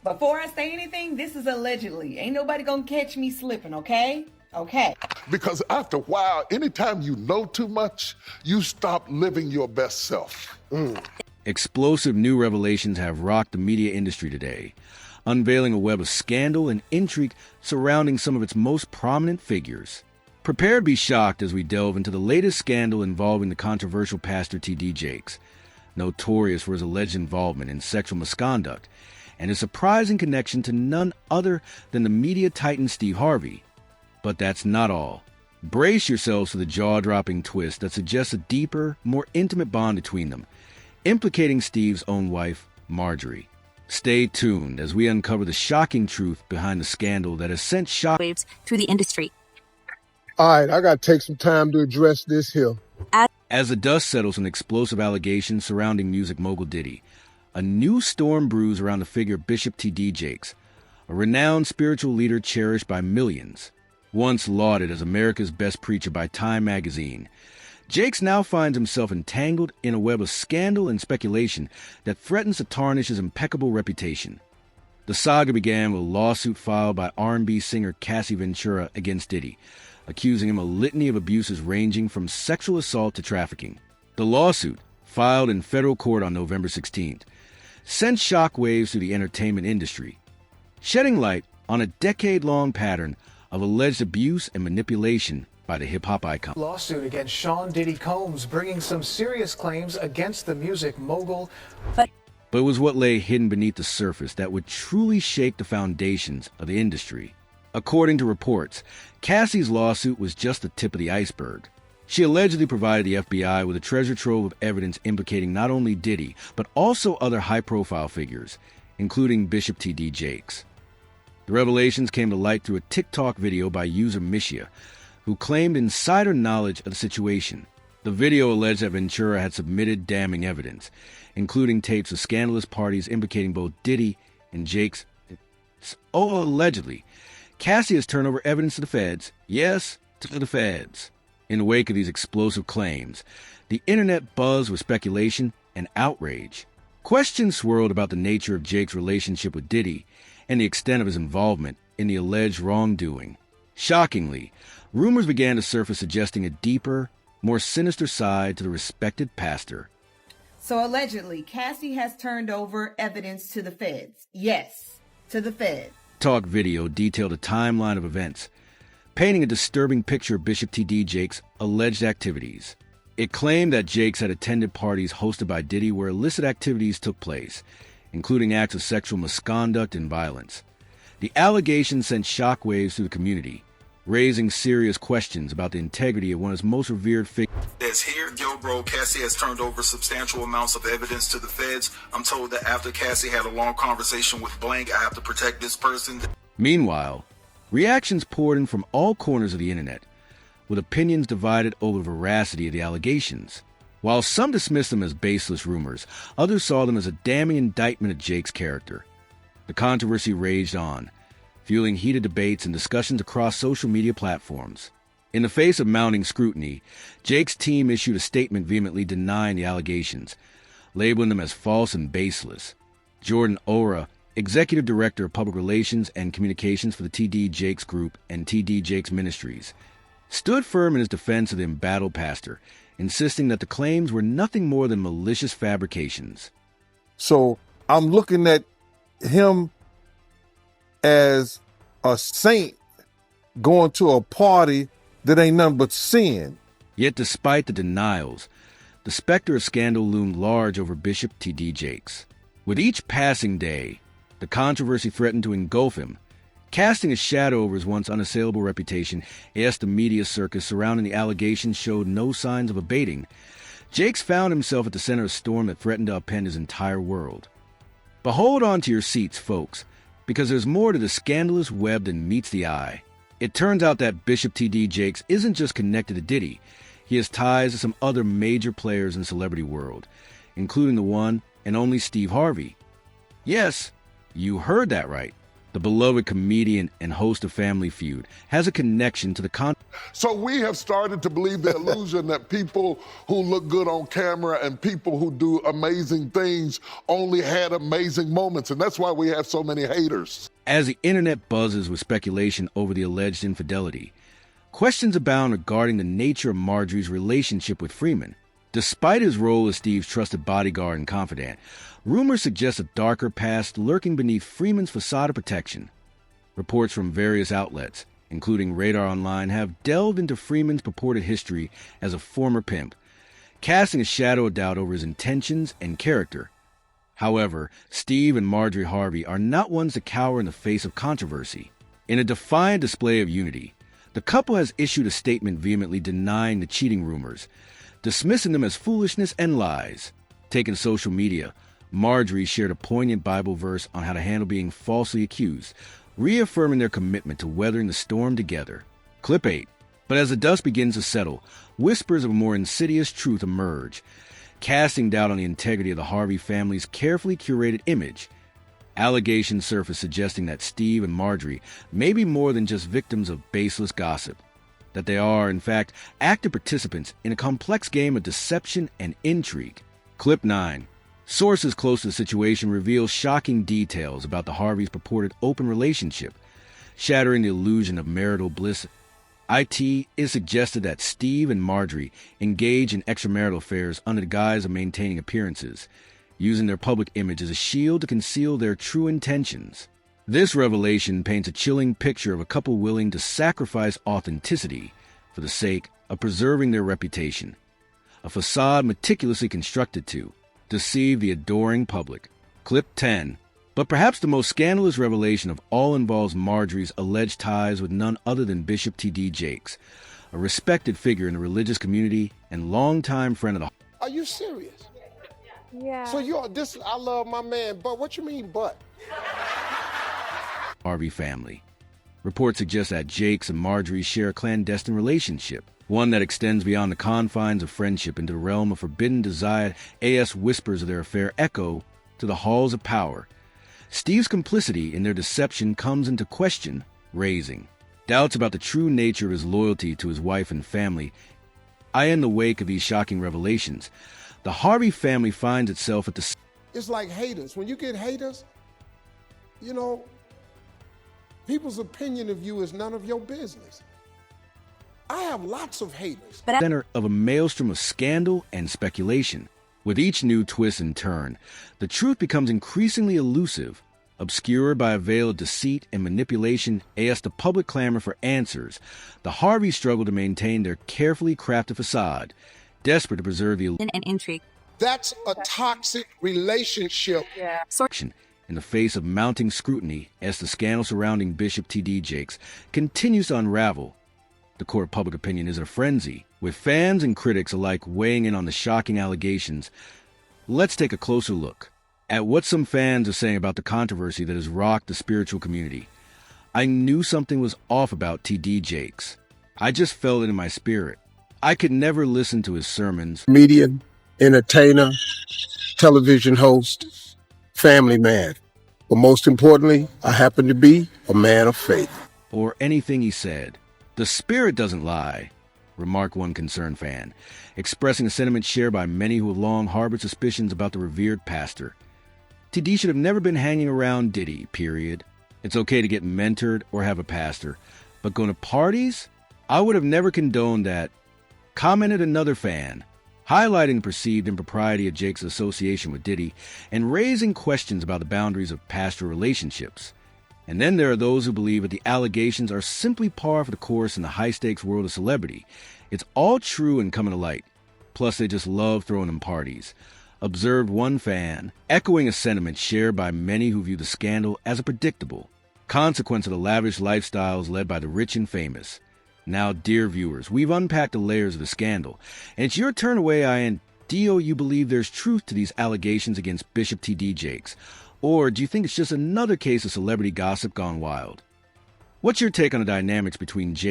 Before I say anything, this is allegedly. Ain't nobody gonna catch me slipping, okay? Okay. Because after a while, anytime you know too much, you stop living your best self. Explosive new revelations have rocked the media industry today, unveiling a web of scandal and intrigue surrounding some of its most prominent figures. Prepare to be shocked as we delve into the latest scandal involving the controversial pastor T.D. Jakes, notorious for his alleged involvement in sexual misconduct, and his surprising connection to none other than the media titan Steve Harvey. But that's not all. Brace yourselves for the jaw-dropping twist that suggests a deeper, more intimate bond between them, implicating Steve's own wife, Marjorie. Stay tuned as we uncover the shocking truth behind the scandal that has sent shockwaves through the industry. All right, I got to take some time to address this here. As the dust settles on explosive allegations surrounding music mogul Diddy, a new storm brews around the figure of Bishop T.D. Jakes, a renowned spiritual leader cherished by millions. Once lauded as America's best preacher by Time magazine, Jakes now finds himself entangled in a web of scandal and speculation that threatens to tarnish his impeccable reputation. The saga began with a lawsuit filed by R&B singer Cassie Ventura against Diddy, accusing him of a litany of abuses ranging from sexual assault to trafficking. The lawsuit, filed in federal court on November 16th, sent shockwaves through the entertainment industry, shedding light on a decade-long pattern of alleged abuse and manipulation by the hip-hop icon. Lawsuit against Sean Diddy Combs, bringing some serious claims against the music mogul. But it was what lay hidden beneath the surface that would truly shake the foundations of the industry. According to reports, Cassie's lawsuit was just the tip of the iceberg. She allegedly provided the FBI with a treasure trove of evidence implicating not only Diddy, but also other high-profile figures, including Bishop T.D. Jakes. The revelations came to light through a TikTok video by user Mishia, who claimed insider knowledge of the situation. The video alleged that Ventura had submitted damning evidence, including tapes of scandalous parties implicating both Diddy and Jakes. Allegedly, Cassie has turned over evidence to the feds. Yes, to the feds. In the wake of these explosive claims, the internet buzzed with speculation and outrage. Questions swirled about the nature of Jake's relationship with Diddy and the extent of his involvement in the alleged wrongdoing. Shockingly, rumors began to surface suggesting a deeper, more sinister side to the respected pastor. So allegedly, Cassie has turned over evidence to the feds. Yes, to the feds. Talk video detailed a timeline of events, painting a disturbing picture of Bishop T.D. Jakes' alleged activities. It claimed that Jakes had attended parties hosted by Diddy where illicit activities took place, including acts of sexual misconduct and violence. The allegations sent shockwaves through the community, raising serious questions about the integrity of one of his most revered figures. As here, yo, bro, Cassie has turned over substantial amounts of evidence to the feds. I'm told that after Cassie had a long conversation with Blank, I have to protect this person. Meanwhile, reactions poured in from all corners of the internet, with opinions divided over the veracity of the allegations. While some dismissed them as baseless rumors, others saw them as a damning indictment of Jake's character. The controversy raged on, fueling heated debates and discussions across social media platforms. In the face of mounting scrutiny, Jake's team issued a statement vehemently denying the allegations, labeling them as false and baseless. Jordan Ora, Executive Director of Public Relations and Communications for the T.D. Jakes Group and T.D. Jakes Ministries, stood firm in his defense of the embattled pastor, insisting that the claims were nothing more than malicious fabrications. So I'm looking at him as a saint going to a party that ain't nothing but sin. Yet despite the denials, the specter of scandal loomed large over Bishop T.D. Jakes. With each passing day, the controversy threatened to engulf him, casting a shadow over his once unassailable reputation. As the media circus surrounding the allegations showed no signs of abating, Jakes found himself at the center of a storm that threatened to upend his entire world. But hold on to your seats, folks, because there's more to the scandalous web than meets the eye. It turns out that Bishop T.D. Jakes isn't just connected to Diddy. He has ties to some other major players in the celebrity world, including the one and only Steve Harvey. Yes, you heard that right. The The beloved comedian and host of Family Feud has a connection to the So we have started to believe the illusion that people who look good on camera and people who do amazing things only had amazing moments, and that's why we have so many haters. As the internet buzzes with speculation over the alleged infidelity, questions abound regarding the nature of Marjorie's relationship with Freeman. Despite his role as Steve's trusted bodyguard and confidant, rumors suggest a darker past lurking beneath Freeman's facade of protection. Reports from various outlets, including Radar Online, have delved into Freeman's purported history as a former pimp, casting a shadow of doubt over his intentions and character. However, Steve and Marjorie Harvey are not ones to cower in the face of controversy. In a defiant display of unity, the couple has issued a statement vehemently denying the cheating rumors, dismissing them as foolishness and lies. Taken to social media, Marjorie shared a poignant Bible verse on how to handle being falsely accused, reaffirming their commitment to weathering the storm together. Clip 8. But as the dust begins to settle, whispers of a more insidious truth emerge, casting doubt on the integrity of the Harvey family's carefully curated image. Allegations surface suggesting that Steve and Marjorie may be more than just victims of baseless gossip, that they are, in fact, active participants in a complex game of deception and intrigue. Clip 9. Sources close to the situation reveal shocking details about the Harveys' purported open relationship, shattering the illusion of marital bliss. It is suggested that Steve and Marjorie engage in extramarital affairs under the guise of maintaining appearances, using their public image as a shield to conceal their true intentions. This revelation paints a chilling picture of a couple willing to sacrifice authenticity for the sake of preserving their reputation, a facade meticulously constructed to deceive the adoring public. Clip 10. But perhaps the most scandalous revelation of all involves Marjorie's alleged ties with none other than Bishop T.D. Jakes, a respected figure in the religious community and longtime friend of the... Are you serious? Yeah. So I love my man, but what you mean, but? Harvey family. Reports suggest that Jakes and Marjorie share a clandestine relationship, one that extends beyond the confines of friendship into the realm of forbidden desire. As whispers of their affair echo to the halls of power, Steve's complicity in their deception comes into question, raising doubts about the true nature of his loyalty to his wife and family. In the wake of these shocking revelations, the Harvey family finds itself at the... It's like haters. When you get haters, you know, people's opinion of you is none of your business. I have lots of haters. Center of a maelstrom of scandal and speculation. With each new twist and turn, the truth becomes increasingly elusive, obscured by a veil of deceit and manipulation. As the public clamor for answers, the Harveys struggle to maintain their carefully crafted facade, desperate to preserve the illusion And intrigue. That's a toxic relationship. Yeah. in the face of mounting scrutiny as the scandal surrounding Bishop T.D. Jakes continues to unravel. The court of public opinion is in a frenzy, with fans and critics alike weighing in on the shocking allegations. Let's take a closer look at what some fans are saying about the controversy that has rocked the spiritual community. I knew something was off about T.D. Jakes. I just felt it in my spirit. I could never listen to his sermons. Comedian, entertainer, television host, family man. But most importantly, I happen to be a man of faith. Or anything he said. The spirit doesn't lie, remarked one concerned fan, expressing a sentiment shared by many who have long harbored suspicions about the revered pastor. T.D. should have never been hanging around Diddy, period. It's okay to get mentored or have a pastor, but going to parties? I would have never condoned that, commented another fan, highlighting the perceived impropriety of Jake's association with Diddy and raising questions about the boundaries of pastoral relationships. And then there are those who believe that the allegations are simply par for the course in the high-stakes world of celebrity. It's all true and coming to light. Plus, they just love throwing them parties, observed one fan, echoing a sentiment shared by many who view the scandal as a predictable consequence of the lavish lifestyles led by the rich and famous. Now, dear viewers, we've unpacked the layers of the scandal, and it's your turn to weigh in. Do you believe there's truth to these allegations against Bishop T.D. Jakes? Or do you think it's just another case of celebrity gossip gone wild? What's your take on the dynamics between Jake